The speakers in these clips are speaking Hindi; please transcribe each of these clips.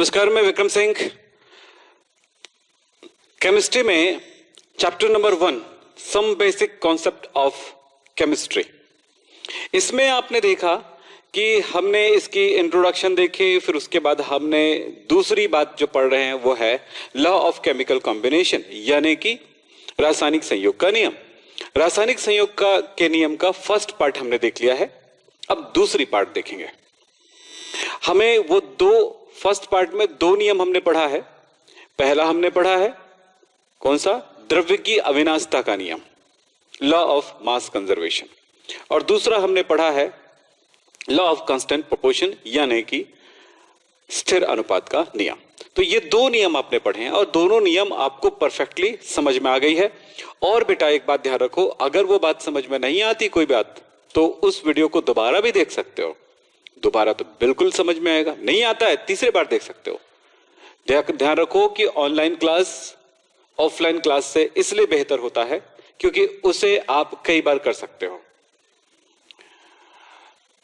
नमस्कार, मैं विक्रम सिंह। केमिस्ट्री में chapter number 1 some basic concept of chemistry. इसमें आपने देखा कि हमने इसकी इंट्रोडक्शन देखी, फिर उसके बाद हमने दूसरी बात जो पढ़ रहे हैं वो है लॉ ऑफ केमिकल कॉम्बिनेशन, यानी कि रासायनिक संयोग का नियम। रासायनिक संयोग के नियम का फर्स्ट पार्ट हमने देख लिया है। अब दूसरी पार्ट देखेंगे। हमें वो फर्स्ट पार्ट में दो नियम हमने पढ़ा है। पहला हमने पढ़ा है कौन सा? द्रव्य की अविनाशता का नियम, लॉ ऑफ मास कंजर्वेशन। और दूसरा हमने पढ़ा है लॉ ऑफ कांस्टेंट प्रोपोर्शन, यानी कि स्थिर अनुपात का नियम। तो ये दो नियम आपने पढ़े हैं और दोनों नियम आपको परफेक्टली समझ में आ गई है। और बेटा एक बात ध्यान रखो, अगर वो बात समझ में नहीं आती कोई बात, तो उस वीडियो को दोबारा भी देख सकते हो। दोबारा तो बिल्कुल समझ में आएगा, नहीं आता है तीसरे बार देख सकते हो। ध्यान रखो कि ऑनलाइन क्लास ऑफलाइन क्लास से इसलिए बेहतर होता है क्योंकि उसे आप कई बार कर सकते हो।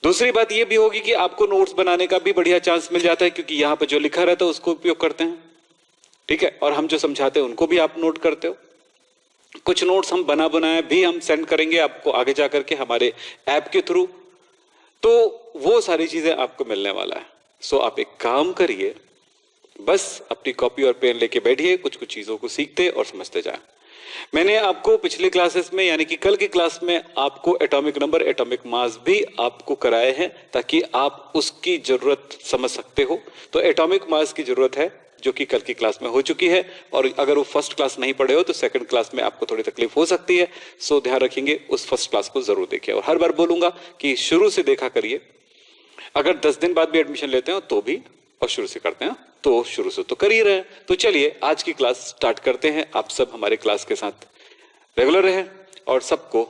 दूसरी बात यह भी होगी कि आपको नोट्स बनाने का भी बढ़िया चांस मिल जाता है, क्योंकि यहां पर जो लिखा रहता है उसको उपयोग करते हैं, ठीक है। और हम जो समझाते हैं उनको भी आप नोट करते हो। कुछ नोट्स हम बना बनाए भी हम सेंड करेंगे आपको आगे जाकर के हमारे ऐप के थ्रू, तो वो सारी चीजें आपको मिलने वाला है। सो आप एक काम करिए, बस अपनी कॉपी और पेन लेके बैठिए, कुछ कुछ चीजों को सीखते और समझते जाए। मैंने आपको पिछले क्लासेस में, यानी कि कल की क्लास में, आपको एटॉमिक नंबर, एटॉमिक मास भी आपको कराए हैं ताकि आप उसकी जरूरत समझ सकते हो। तो एटॉमिक मास की जरूरत है जो कि कल की क्लास में हो चुकी है, और अगर वो फर्स्ट क्लास नहीं पढ़े हो तो सेकंड क्लास में आपको थोड़ी तकलीफ हो सकती है। सो ध्यान रखेंगे, उस फर्स्ट क्लास को जरूर देखिए। और हर बार बोलूंगा कि शुरू से देखा करिए। अगर 10 दिन बाद भी एडमिशन लेते हो तो भी, और शुरू से करते हैं तो शुरू से तो कर ही रहे हैं। तो चलिए आज की क्लास स्टार्ट करते हैं। आप सब हमारे क्लास के साथ रेगुलर रहे और सबको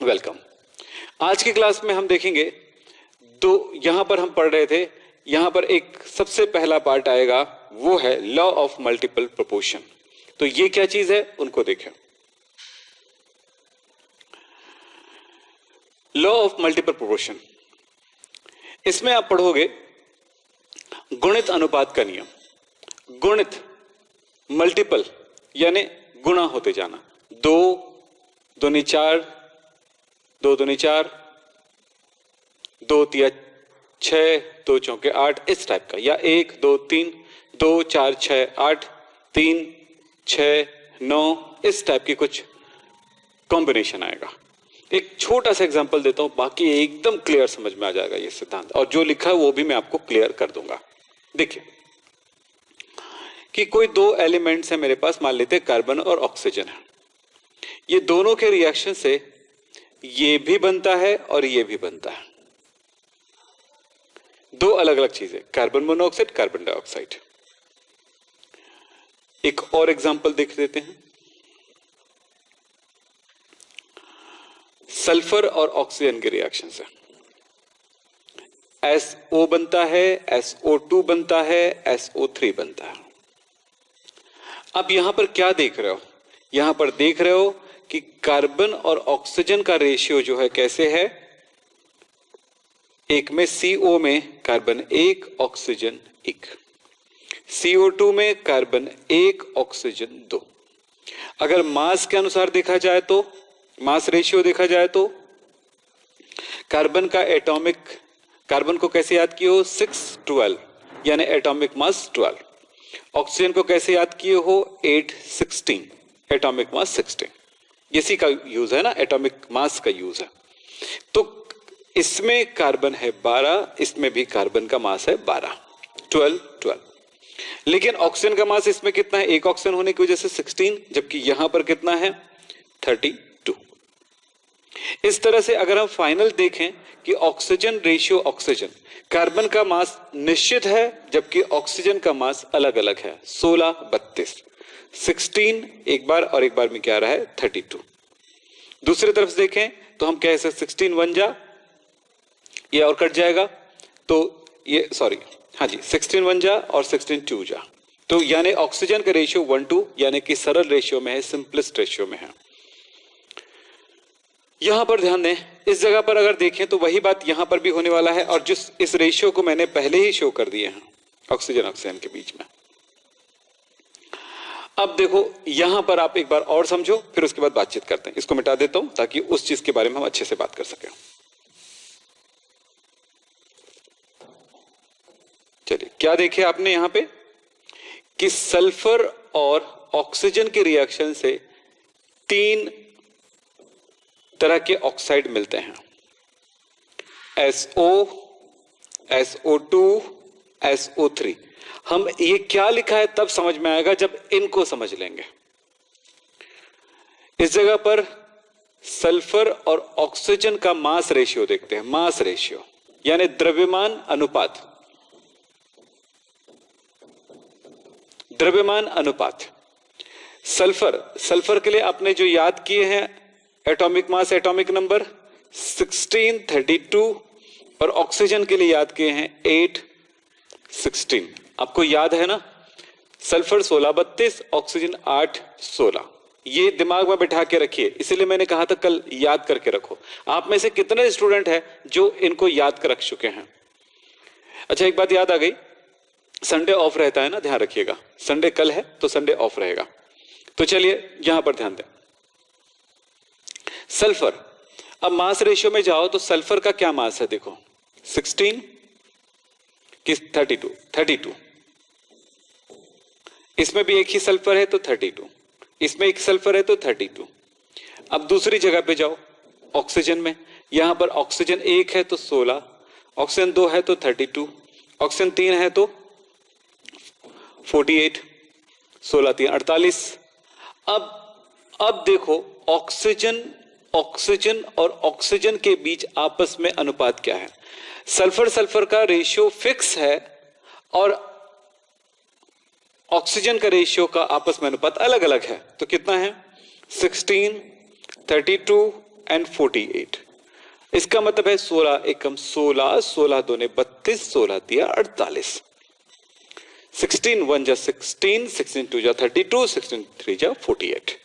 वेलकम। आज की क्लास में हम देखेंगे यहां पर हम पढ़ रहे थे, यहां पर एक सबसे पहला पार्ट आएगा, वो है लॉ ऑफ मल्टीपल प्रोपोर्शन। तो ये क्या चीज है उनको देखें। लॉ ऑफ मल्टीपल प्रोपोर्शन, इसमें आप पढ़ोगे गुणित अनुपात का नियम। गुणित, मल्टीपल यानी गुणा होते जाना। 2 दूनी 4, 2 दूनी 4, 2 तिया 6, 2 चौके 8, इस टाइप का। या 1 2 3, 2 4 6 8, 3 6 9, इस टाइप की कुछ कॉम्बिनेशन आएगा। एक छोटा सा एग्जांपल देता हूं, बाकी एकदम क्लियर समझ में आ जाएगा ये सिद्धांत, और जो लिखा है वो भी मैं आपको क्लियर कर दूंगा। देखिए कि कोई दो एलिमेंट्स हैं मेरे पास, मान लेते हैं कार्बन और ऑक्सीजन है। ये दोनों के रिएक्शन से ये भी बनता है और ये भी बनता है। दो अलग अलग चीजें, कार्बन मोनोऑक्साइड, कार्बन डाइऑक्साइड। एक और एग्जांपल देख लेते हैं। सल्फर और ऑक्सीजन के रिएक्शन से SO बनता है, SO2 बनता है, SO3 बनता है। अब यहां पर क्या देख रहे हो? यहां पर देख रहे हो कि कार्बन और ऑक्सीजन का रेशियो जो है कैसे है। एक में CO में कार्बन 1, ऑक्सीजन 1, CO2 में कार्बन 1, ऑक्सीजन 2। अगर मास के अनुसार देखा जाए तो, मास रेशियो देखा जाए तो, कार्बन को कैसे याद किए हो? 6 12, यानी एटॉमिक मास 12। ऑक्सीजन को कैसे याद किए हो? 8 16, एटॉमिक मास 16। इसी का यूज है ना, एटॉमिक मास का यूज है। तो इसमें कार्बन है 12, इसमें भी कार्बन का मास है 12, 12 12। लेकिन ऑक्सीजन का मास इसमें कितना है? एक ऑक्सीजन होने की वजह से 16, जबकि यहां पर कितना है? 32। इस तरह से अगर हम फाइनल देखें कि ऑक्सीजन रेशियो, ऑक्सीजन, कार्बन का मास निश्चित है जबकि ऑक्सीजन का मास अलग अलग है। 16 32, 16 एक बार और एक बार में क्या आ रहा है? 32। दूसरी तरफ से देखें तो हम कह सकते 16 1 जा, ये और कट जाएगा, तो ये सॉरी, हाँ जी, 16 1 जा और 16 2 जा। तो यानी ऑक्सीजन का रेशियो 1:2, यानी कि सरल रेशियो में है, सिंपलेस्ट रेशियो में है। यहां पर ध्यान दें, इस जगह पर अगर देखें तो वही बात यहां पर भी होने वाला है, और जिस इस रेशियो को मैंने पहले ही शो कर दिए हैं, ऑक्सीजन ऑक्सीजन के बीच में। अब देखो यहां पर आप एक बार और समझो, फिर उसके बाद बातचीत करते हैं। इसको मिटा देता हूं ताकि उस चीज के बारे में हम अच्छे से बात कर सकें। चलिए, क्या देखे आपने यहां पे कि सल्फर और ऑक्सीजन के रिएक्शन से 3 तरह के ऑक्साइड मिलते हैं, SO, SO2, SO3। हम ये क्या लिखा है तब समझ में आएगा जब इनको समझ लेंगे। इस जगह पर सल्फर और ऑक्सीजन का मास रेशियो देखते हैं, मास रेशियो यानी द्रव्यमान अनुपात। द्रव्यमान अनुपात सल्फर के लिए आपने जो याद किए हैं एटॉमिक मास, एटॉमिक नंबर 16, 32, और ऑक्सीजन के लिए याद किए हैं 8, 16। आपको याद है ना, सल्फर 16, 32, ऑक्सीजन 8, 16। ये दिमाग में बिठा के रखिए, इसीलिए मैंने कहा था कल याद करके रखो। आप में से कितने स्टूडेंट हैं जो इनको याद कर रख चुके हैं? अच्छा, एक बात याद आ गई, संडे ऑफ रहता है ना, ध्यान रखिएगा। संडे कल है तो संडे ऑफ रहेगा। तो चलिए यहां पर ध्यान दें। सल्फर, अब मास रेशियो में जाओ तो सल्फर का क्या मास है देखो, 16 कि 32, 32। इसमें भी एक ही सल्फर है तो 32, इसमें एक सल्फर है तो 32। अब दूसरी जगह पे जाओ ऑक्सीजन में, यहां पर ऑक्सीजन 1 है तो 16, ऑक्सीजन 2 है तो 32, ऑक्सीजन 3 है तो 48, 16 3 48। अब देखो ऑक्सीजन और ऑक्सीजन के बीच आपस में अनुपात क्या है। सल्फर का रेशियो फिक्स है और ऑक्सीजन का रेशियो का आपस में अनुपात अलग अलग है। तो कितना है, 16, 32 एंड 48। इसका मतलब है 16 एकम 16, 16 दूने 32, 16 दिया 48। 16 1 जा 16, 16 2 जा 32, 16 3 जा 48।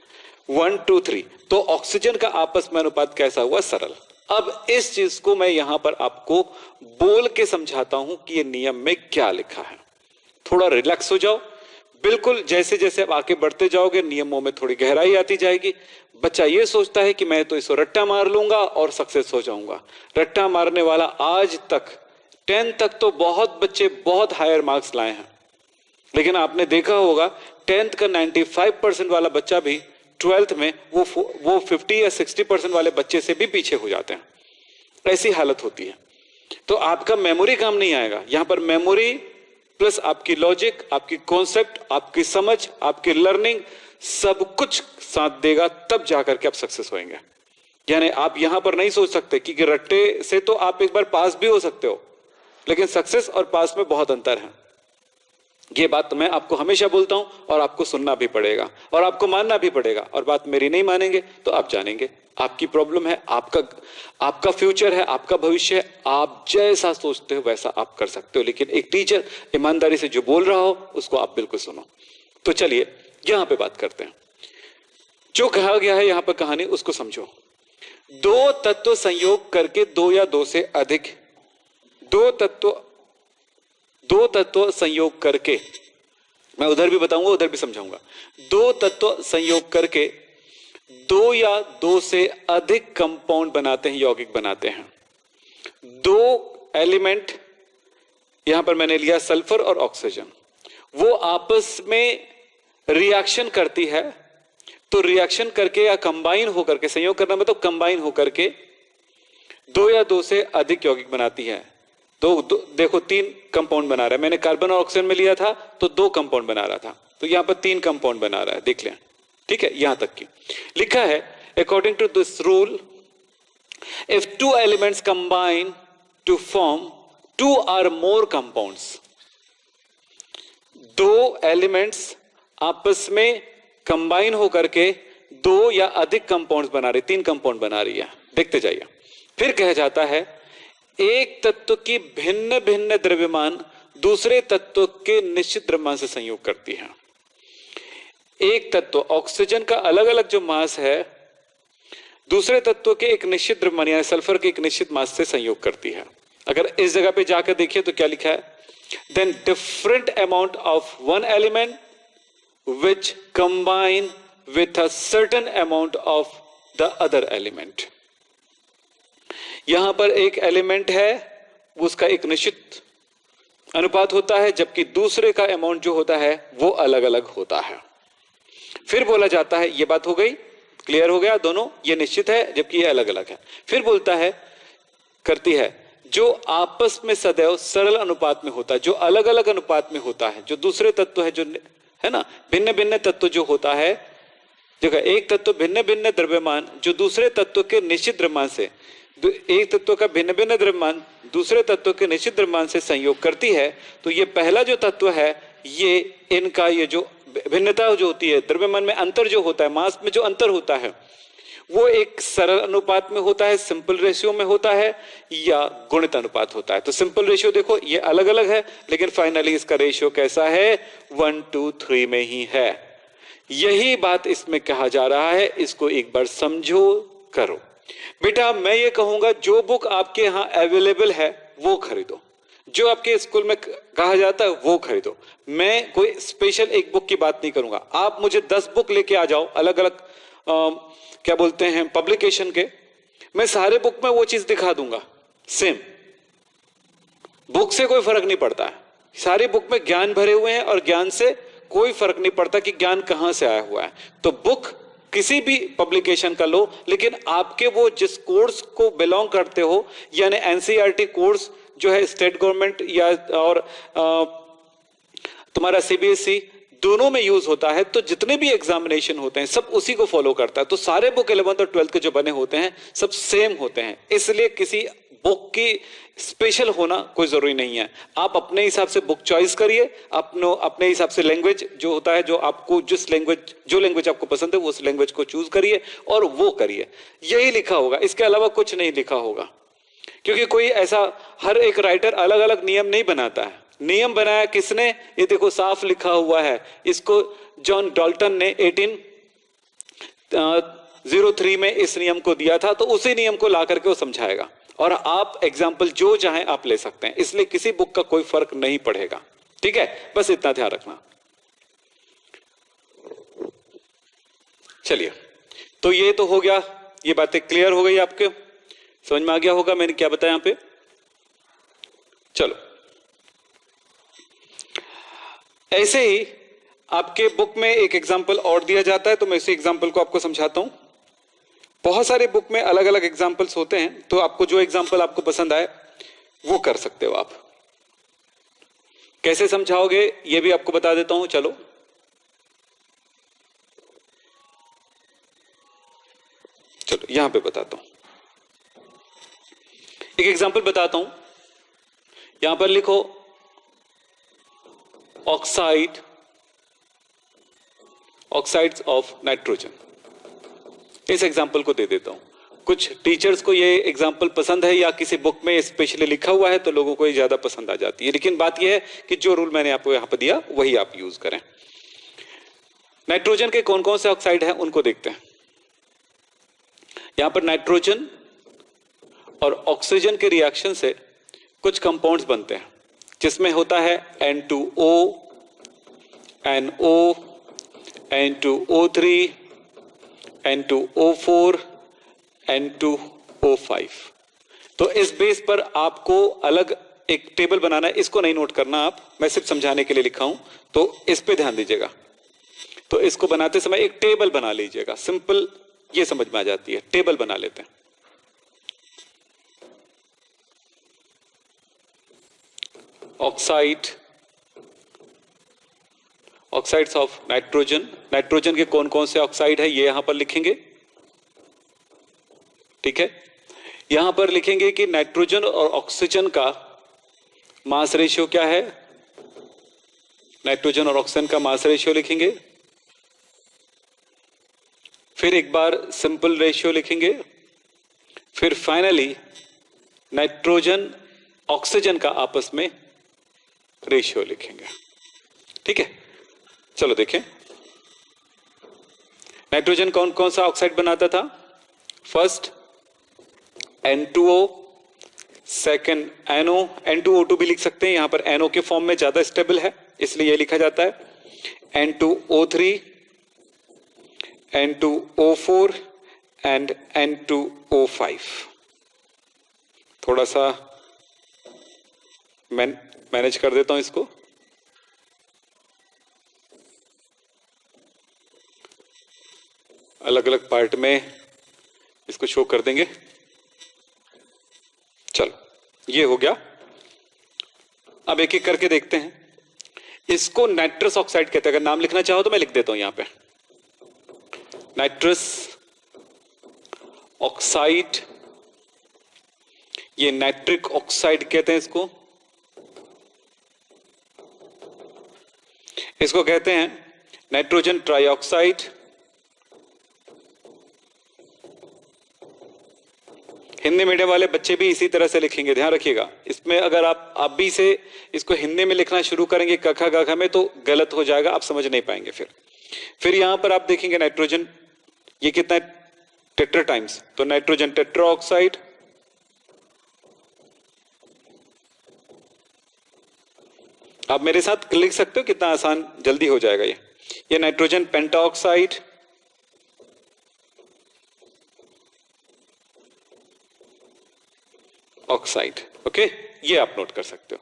1 2 3। तो ऑक्सीजन का आपस में अनुपात कैसा हुआ, सरल। अब इस चीज को मैं यहां पर आपको बोल के समझाता हूं कि ये नियम में क्या लिखा है। थोड़ा रिलैक्स हो जाओ। बिल्कुल जैसे जैसे आप आगे बढ़ते जाओगे नियमों में थोड़ी गहराई आती जाएगी। बच्चा ये सोचता है कि मैं तो इसको रट्टा मार लूंगा और सक्सेस हो जाऊंगा। रट्टा मारने वाला आज तक 10 तक तो बहुत बच्चे बहुत हायर मार्क्स लाए हैं, लेकिन आपने देखा होगा 10th का 95% वाला बच्चा भी 12th में वो 50 या 60% वाले बच्चे से भी पीछे हो जाते हैं। ऐसी हालत होती है। तो आपका मेमोरी काम नहीं आएगा। यहां पर मेमोरी प्लस आपकी लॉजिक, आपकी कॉन्सेप्ट, आपकी समझ, आपकी लर्निंग सब कुछ साथ देगा, तब जाकर के आप सक्सेस होंगे। यानी आप यहां पर नहीं सोच सकते कि रट्टे से तो आप एक बार पास भी हो सकते हो, लेकिन सक्सेस और पास में बहुत अंतर है। ये बात मैं आपको हमेशा बोलता हूं और आपको सुनना भी पड़ेगा और आपको मानना भी पड़ेगा। और बात मेरी नहीं मानेंगे तो आप जानेंगे आपकी प्रॉब्लम है, आपका फ्यूचर है, आपका भविष्य है। आप जैसा सोचते हो वैसा आप कर सकते हो, लेकिन एक टीचर ईमानदारी से जो बोल रहा हो उसको आप बिल्कुल सुनो। तो चलिए यहां पे बात करते हैं। जो कहा गया है यहां पर कहानी, उसको समझो। 2 तत्व संयोग करके 2 या 2 से अधिक, दो तत्व संयोग करके, मैं उधर भी बताऊंगा उधर भी समझाऊंगा। 2 तत्व संयोग करके 2 या 2 से अधिक कंपाउंड बनाते हैं, यौगिक बनाते हैं। 2 एलिमेंट, यहां पर मैंने लिया सल्फर और ऑक्सीजन, वो आपस में रिएक्शन करती है। तो रिएक्शन करके या कंबाइन होकर के, संयोग करना मतलब कंबाइन होकर के 2 या 2 से अधिक यौगिक बनाती है। देखो 3 कंपाउंड बना रहा है। मैंने कार्बन और ऑक्सीजन में लिया था तो 2 कंपाउंड बना रहा था, तो यहां पर 3 कंपाउंड बना रहा है, देख लें। ठीक है, यहां तक की लिखा है according to this rule, if 2 elements combine to form 2 or more compounds, 2 elements आपस में कंबाइन होकर के 2 या अधिक कंपाउंड्स बना रही, 3 कंपाउंड बना रही है। देखते जाइए। फिर कहा जाता है एक तत्व की भिन्न भिन्न द्रव्यमान दूसरे तत्व के निश्चित द्रव्यमान से संयोग करती है। एक तत्व ऑक्सीजन का अलग अलग जो मास है दूसरे तत्व के एक निश्चित द्रव्यमान यानी सल्फर के एक निश्चित मास से संयोग करती है। अगर इस जगह पे जाकर देखिए तो क्या लिखा है, then different amount of one element which combine with a certain amount of the other element. यहां पर एक एलिमेंट है, उसका एक निश्चित अनुपात होता है, जबकि दूसरे का अमाउंट जो होता है वो अलग अलग होता है. फिर बोला जाता है, ये बात हो गई, क्लियर हो गया, दोनों ये निश्चित है जबकि ये अलग अलग है. फिर बोलता है, करती है, जो आपस में सदैव सरल अनुपात में होता है, जो अलग अलग अनुपात में होता है, जो दूसरे तत्व है, जो है ना, भिन्न भिन्न तत्व जो होता है, देखो एक तत्व भिन्न भिन्न द्रव्यमान जो दूसरे तत्व के निश्चित द्रव्यमान से, एक तत्व का भिन्न भिन्न द्रव्यमान दूसरे तत्व के निश्चित द्रव्यमान से संयोग करती है, तो ये पहला जो तत्व है, ये इनका ये जो भिन्नता जो होती है, द्रव्यमान में अंतर जो होता है, मास में जो अंतर होता है, वो एक सरल अनुपात में होता है, सिंपल रेशियो में होता है, या गुणित अनुपात होता है. तो सिंपल रेशियो देखो ये अलग अलग है, लेकिन फाइनली इसका रेशियो कैसा है, 1:3 में ही है. यही बात इसमें कहा जा रहा है. इसको एक बार समझो, करो. बेटा मैं ये कहूंगा, जो बुक आपके यहां अवेलेबल है वो खरीदो, जो आपके स्कूल में कहा जाता है वो खरीदो. मैं कोई स्पेशल एक बुक की बात नहीं करूंगा. आप मुझे 10 बुक लेके आ जाओ, अलग अलग क्या बोलते हैं पब्लिकेशन के, मैं सारे बुक में वो चीज दिखा दूंगा सेम. बुक से कोई फर्क नहीं पड़ता है, सारी बुक में ज्ञान भरे हुए हैं और ज्ञान से कोई फर्क नहीं पड़ता कि ज्ञान कहां से आया हुआ है. तो बुक किसी भी पब्लिकेशन का लो, लेकिन आपके वो जिस कोर्स को बिलोंग करते हो, यानी एनसीईआरटी कोर्स जो है स्टेट गवर्नमेंट या और तुम्हारा सीबीएसई, दोनों में यूज होता है. तो जितने भी एग्जामिनेशन होते हैं सब उसी को फॉलो करता है. तो सारे बुक 11th और 12th के जो बने होते हैं सब सेम होते हैं, इसलिए किसी बुक की स्पेशल होना कोई जरूरी नहीं है. आप अपने हिसाब से बुक चॉइस करिए, अपने हिसाब से लैंग्वेज जो होता है, जो आपको जो लैंग्वेज आपको पसंद है उस लैंग्वेज को चूज करिए और वो करिए. यही लिखा होगा, इसके अलावा कुछ नहीं लिखा होगा. क्योंकि कोई ऐसा, हर एक राइटर अलग अलग नियम नहीं बनाता है. नियम बनाया किसने, ये देखो साफ लिखा हुआ है. इसको जॉन डाल्टन ने 1803 में इस नियम को दिया था, तो उसी नियम को ला करके वो समझाएगा. और आप एग्जाम्पल जो चाहें आप ले सकते हैं, इसलिए किसी बुक का कोई फर्क नहीं पड़ेगा. ठीक है, बस इतना ध्यान रखना. चलिए, तो ये तो हो गया, ये बातें क्लियर हो गई, आपके समझ में आ गया होगा मैंने क्या बताया यहां पे. चलो, ऐसे ही आपके बुक में एक एग्जाम्पल और दिया जाता है, तो मैं इसी एग्जाम्पल को आपको समझाता हूं. बहुत सारे बुक में अलग अलग एग्जाम्पल्स होते हैं, तो आपको जो एग्जाम्पल आपको पसंद आए वो कर सकते हो आप. कैसे समझाओगे ये भी आपको बता देता हूं. चलो, यहां पे बताता हूं, एक एग्जाम्पल बताता हूं. यहां पर लिखो ऑक्साइड्स ऑफ नाइट्रोजन. इस एग्जाम्पल को दे देता हूं. कुछ टीचर्स को ये एग्जाम्पल पसंद है या किसी बुक में स्पेशली लिखा हुआ है तो लोगों को ये ज्यादा पसंद आ जाती है. लेकिन बात यह है कि जो रूल मैंने आपको यहां पर दिया वही आप यूज करें. नाइट्रोजन के कौन कौन से ऑक्साइड हैं उनको देखते हैं. यहां पर नाइट्रोजन और ऑक्सीजन के रिएक्शन से कुछ कंपाउंड्स बनते हैं, जिसमें होता है N2O, NO, N2O3, N2O4, N2O5. तो इस बेस पर आपको अलग एक टेबल बनाना है. इसको नहीं नोट करना आप, मैं सिर्फ समझाने के लिए लिखा हूं, तो इस पे ध्यान दीजिएगा. तो इसको बनाते समय एक टेबल बना लीजिएगा. सिंपल, ये समझ में आ जाती है. टेबल बना लेते हैं. Oxides of nitrogen. नाइट्रोजन के कौन कौन से ऑक्साइड है ये यहां पर लिखेंगे. ठीक है, यहां पर लिखेंगे कि नाइट्रोजन और ऑक्सीजन का मास रेशियो क्या है. नाइट्रोजन और ऑक्सीजन का मास रेशियो लिखेंगे. फिर एक बार सिंपल रेशियो लिखेंगे. फिर फाइनली नाइट्रोजन ऑक्सीजन का आपस में रेशियो लिखेंगे. ठीक है, चलो देखें. नाइट्रोजन कौन कौन सा ऑक्साइड बनाता था. First N2O, second NO, N2O2 भी लिख सकते हैं, यहां पर NO के फॉर्म में ज्यादा स्टेबल है इसलिए ये लिखा जाता है N2O3, N2O4 एंड N2O5। थोड़ा सा मैनेज कर देता हूं इसको। अलग अलग पार्ट में इसको शो कर देंगे। चलो ये हो गया। अब एक एक करके देखते हैं। इसको नाइट्रस ऑक्साइड कहते हैं। अगर नाम लिखना चाहो तो मैं लिख देता हूं यहां पे, नाइट्रस ऑक्साइड, ये नाइट्रिक ऑक्साइड कहते हैं इसको। इसको कहते हैं नाइट्रोजन ट्राइऑक्साइड, हिंदी मीडियम वाले बच्चे भी इसी तरह से लिखेंगे, ध्यान रखिएगा। इसमें अगर आप भी से इसको हिंदी में लिखना शुरू करेंगे कखा गखा में तो गलत हो जाएगा, आप समझ नहीं पाएंगे। फिर यहां पर आप देखेंगे नाइट्रोजन, ये कितना है, टेट्रा टाइम्स, तो नाइट्रोजन टेट्रा ऑक्साइड, आप मेरे साथ लिख सकते हो, कितना आसान जल्दी हो जाएगा ये नाइट्रोजन पेंटा ऑक्साइड, ऑक्साइड, ओके, ये आप नोट कर सकते हो।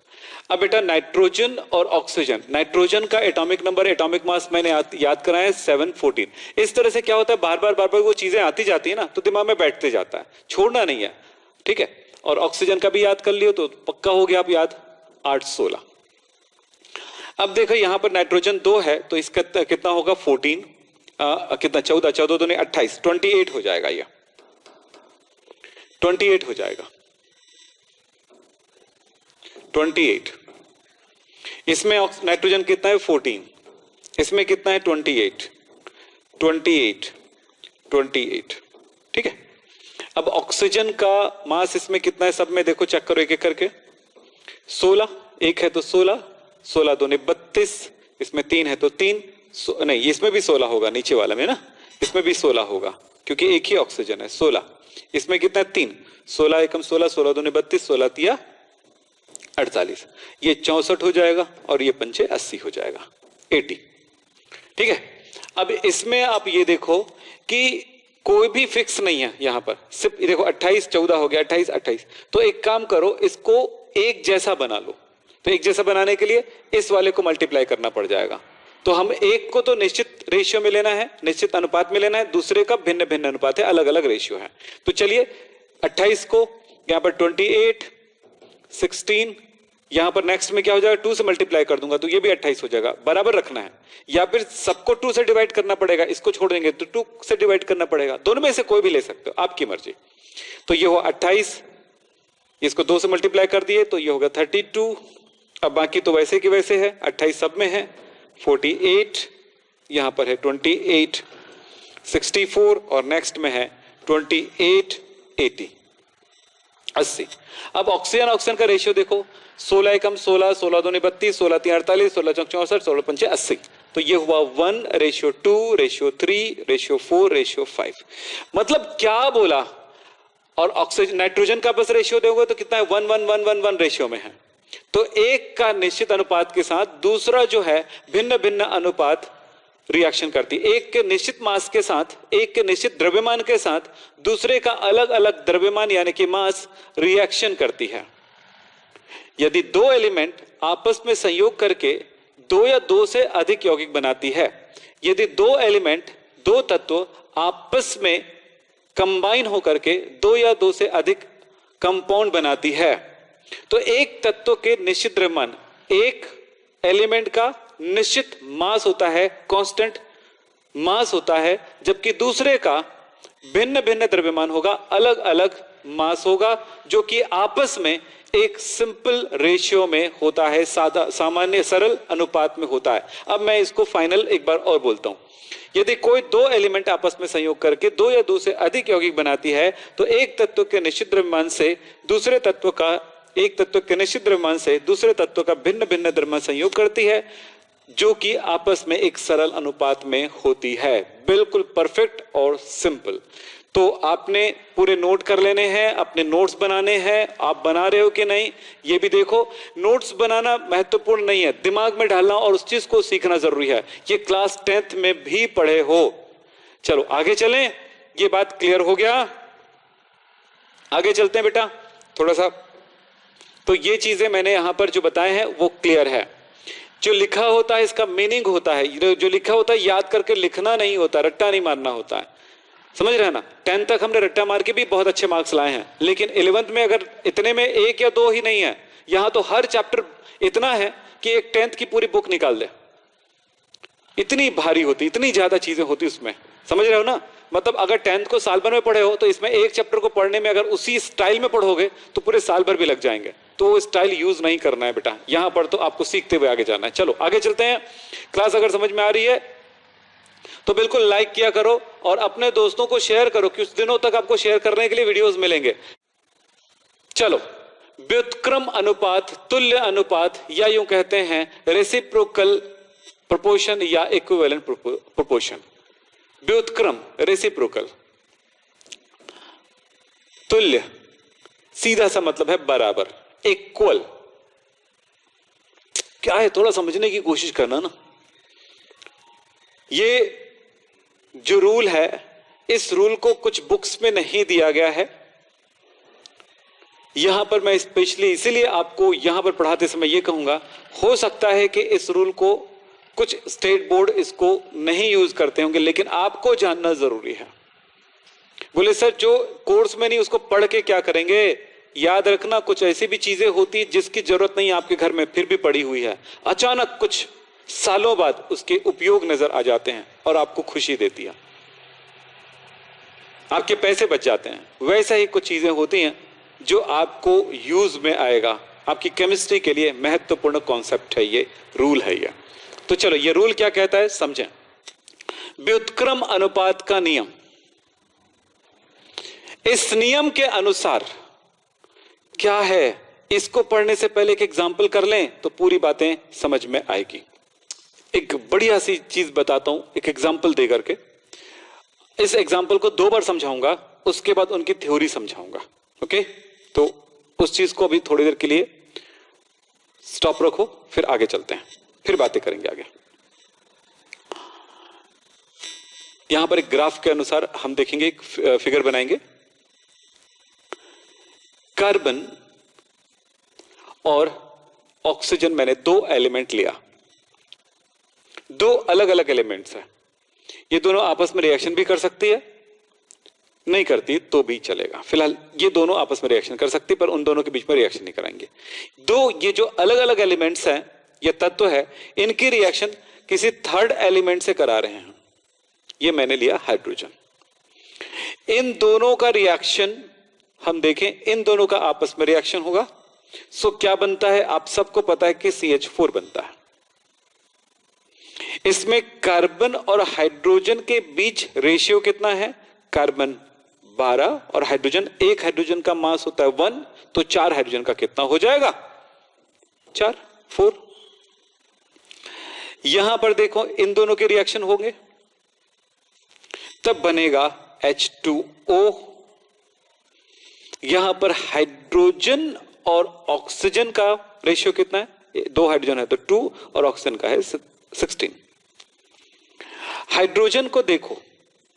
अब बेटा नाइट्रोजन और ऑक्सीजन, नाइट्रोजन का एटॉमिक नंबर, एटॉमिक मास मैंने याद कराया है 714। इस तरह से क्या होता है, बार बार वो चीजें आती जाती है ना, तो दिमाग में बैठते जाता है, छोड़ना नहीं है, ठीक है। और ऑक्सीजन का भी याद कर लियो तो पक्का हो गया आप याद, 816। अब देखो यहां पर नाइट्रोजन 2 है तो इसका कितना होगा, 14, कितना 14 दूनी 28, 28 हो जाएगा, ये 28 हो जाएगा, 28। इसमें नाइट्रोजन कितना है, 14, इसमें कितना है, 28, 28, 28, ठीक है। अब ऑक्सीजन का मास इसमें कितना है, सब में देखो चेक करो एक एक करके, 16, एक है तो 16, 16 दूनी 32, इसमें 3 है तो 3, नहीं इसमें भी 16 होगा, नीचे वाला में ना, इसमें भी 16 होगा क्योंकि एक ही ऑक्सीजन है, 16। इसमें कितना है, 3, 16 एकम 16, 16 दूनी 32, 16 तिया 48, ये 64 हो जाएगा और ये 5 80 हो जाएगा, 80, ठीक है। अब इसमें आप ये देखो कि कोई भी फिक्स नहीं है यहां पर, सिर्फ देखो 28 14 हो गया, 28 28। तो एक काम करो, इसको एक जैसा बना लो। तो एक जैसा बनाने के लिए इस वाले को मल्टीप्लाई करना पड़ जाएगा। तो हम एक को तो निश्चित रेशियो में लेना है, निश्चित अनुपात में लेना है, दूसरे का भिन्न भिन्न अनुपात है, अलग अलग रेशियो है। तो चलिए 28 को यहां पर 28, 16, यहां पर नेक्स्ट में क्या हो जाएगा, 2 से मल्टीप्लाई कर दूंगा तो ये भी 28 हो जाएगा, बराबर रखना है। या फिर सबको 2 से डिवाइड करना पड़ेगा, इसको छोड़ देंगे तो 2 से डिवाइड करना पड़ेगा, दोनों में से कोई भी ले सकते हो, आपकी मर्जी। तो ये हो 28, इसको 2 से मल्टीप्लाई कर दिए तो ये होगा 32। अब बाकी तो वैसे की वैसे है, 28 सब में है, 48 यहां पर है 28, 64 और नेक्स्ट में है 28, 80, 80। अब ऑक्सीजन का रेशियो देखो, 16 एकम 16, 16 दूनी 32, 16 तीन 48, 16 चौक 64, 16 पंचे 80। तो ये हुआ 1:2, रेशियो 3, रेशियो 4, रेशियो 5। मतलब क्या बोला, और ऑक्सीजन नाइट्रोजन का बस रेशियो दोगे तो कितना है, 1 1 1 1 1 रेशियो में है। तो एक का निश्चित अनुपात के साथ दूसरा जो है भिन्न भिन्न अनुपात रिएक्शन करती है। एक के निश्चित मास के साथ, एक के निश्चित द्रव्यमान के साथ दूसरे का अलग अलग द्रव्यमान यानी कि मास रिएक्शन करती है। यदि दो एलिमेंट आपस में संयोग करके 2 या 2 से अधिक यौगिक बनाती है, यदि दो एलिमेंट, दो तत्व आपस में कंबाइन होकर के 2 या 2 से अधिक कंपाउंड बनाती है, तो एक तत्व के निश्चित द्रव्यमान, एक एलिमेंट का निश्चित मास होता है, कांस्टेंट मास होता है, जबकि दूसरे का भिन्न भिन्न द्रव्यमान होगा, अलग अलग मास होगा, जो कि आपस में एक सिंपल रेशियो में होता है, सादा सामान्य सरल अनुपात में होता है। अब मैं इसको फाइनल एक बार और बोलता हूं। यदि कोई दो एलिमेंट आपस में संयोग करके 2 या 2 से अधिक यौगिक बनाती है, तो एक तत्व के निश्चित द्रव्यमान से दूसरे तत्व का, एक तत्व के निश्चित द्रव्यमान से दूसरे तत्व का भिन्न भिन्न द्रव्यमान संयोग करती है, जो कि आपस में एक सरल अनुपात में होती है। बिल्कुल परफेक्ट और सिंपल। तो आपने पूरे नोट कर लेने हैं, अपने नोट्स बनाने हैं। आप बना रहे हो कि नहीं ये भी देखो। नोट्स बनाना महत्वपूर्ण नहीं है, दिमाग में डालना और उस चीज को सीखना जरूरी है। ये क्लास 10th में भी पढ़े हो। चलो आगे चलें, ये बात क्लियर हो गया। आगे चलते हैं बेटा थोड़ा सा। तो ये चीजें मैंने यहां पर जो बताए हैं वो क्लियर है। जो लिखा होता है इसका मीनिंग होता है, जो लिखा होता है याद करके लिखना नहीं होता, रट्टा नहीं मारना होता है। समझ रहे हैं ना? 10th तक हमने रट्टा मार के भी बहुत अच्छे मार्क्स लाए हैं, लेकिन 11th में अगर इतने में 1 या 2 ही नहीं है, यहां तो हर चैप्टर इतना है कि एक 10th की पूरी बुक निकाल दे। इतनी भारी होती, इतनी ज्यादा चीजें होती उसमें। समझ रहे हो ना? मतलब अगर 10th को साल भर में पढ़े हो तो इसमें एक चैप्टर को पढ़ने में अगर उसी स्टाइल में पढ़ोगे तो पूरे साल भर भी लग जाएंगे। तो वो स्टाइल यूज नहीं करना है बेटा, यहां पर तो आपको सीखते हुए आगे जाना है। चलो आगे चलते हैं। क्लास अगर समझ में आ रही है तो बिल्कुल लाइक किया करो और अपने दोस्तों को शेयर करो, कुछ दिनों तक आपको शेयर करने के लिए वीडियोस मिलेंगे। चलो, व्युत्क्रम अनुपात, तुल्य अनुपात, या यूं कहते हैं रेसिप्रोकल प्रोपोर्शन या इक्विवेलेंट प्रोपोर्शन। व्युत्क्रम, रेसिप्रोकल, तुल्य, सीधा सा मतलब है बराबर, इक्वल। क्या है, थोड़ा समझने की कोशिश करना ना। ये जो रूल है, इस रूल को कुछ बुक्स में नहीं दिया गया है। यहां पर मैं स्पेशली इसीलिए आपको यहां पर पढ़ाते समय यह कहूंगा, हो सकता है कि इस रूल को कुछ स्टेट बोर्ड इसको नहीं यूज करते होंगे, लेकिन आपको जानना जरूरी है। बोले सर जो कोर्स में नहीं उसको पढ़ के क्या करेंगे? याद रखना, कुछ ऐसी भी चीजें होती जिसकी जरूरत नहीं आपके घर में फिर भी पड़ी हुई है, अचानक कुछ सालों बाद उसके उपयोग नजर आ जाते हैं और आपको खुशी देती है, आपके पैसे बच जाते हैं। वैसा ही कुछ चीजें होती हैं जो आपको यूज में आएगा। आपकी केमिस्ट्री के लिए महत्वपूर्ण कॉन्सेप्ट है, ये रूल है ये। तो चलो, ये रूल क्या कहता है समझें। व्युत्क्रम अनुपात का नियम, इस नियम के अनुसार क्या है, इसको पढ़ने से पहले एक एग्जाम्पल कर लें तो पूरी बातें समझ में आएगी। एक बढ़िया सी चीज बताता हूं एक एग्जाम्पल दे करके। इस एग्जाम्पल को 2 बार समझाऊंगा, उसके बाद उनकी थ्योरी समझाऊंगा। ओके, तो उस चीज को अभी थोड़ी देर के लिए स्टॉप रखो, फिर आगे चलते हैं, फिर बातें करेंगे आगे। यहां पर एक ग्राफ के अनुसार हम देखेंगे, एक फिगर बनाएंगे। कार्बन और ऑक्सीजन, मैंने 2 एलिमेंट लिया, 2 अलग अलग एलिमेंट्स हैं। ये दोनों आपस में रिएक्शन भी कर सकती है, नहीं करती तो भी चलेगा। फिलहाल ये दोनों आपस में रिएक्शन कर सकती है, पर उन दोनों के बीच में रिएक्शन नहीं कराएंगे। 2 ये जो अलग अलग एलिमेंट्स हैं, ये तत्व है, इनकी रिएक्शन किसी थर्ड एलिमेंट से करा रहे हैं। ये मैंने लिया हाइड्रोजन। इन दोनों का रिएक्शन हम देखें, इन दोनों का आपस में रिएक्शन होगा। सो क्या बनता है, आप सबको पता है कि CH4 बनता है। इसमें कार्बन और हाइड्रोजन के बीच रेशियो कितना है? कार्बन 12 और हाइड्रोजन, एक हाइड्रोजन का मास होता है 1, तो 4 हाइड्रोजन का कितना हो जाएगा? 4। यहां पर देखो, इन दोनों के रिएक्शन होंगे, तब बनेगा H2O। यहां पर हाइड्रोजन और ऑक्सीजन का रेशियो कितना है? 2 हाइड्रोजन है तो 2 और ऑक्सीजन का है 16। हाइड्रोजन को देखो,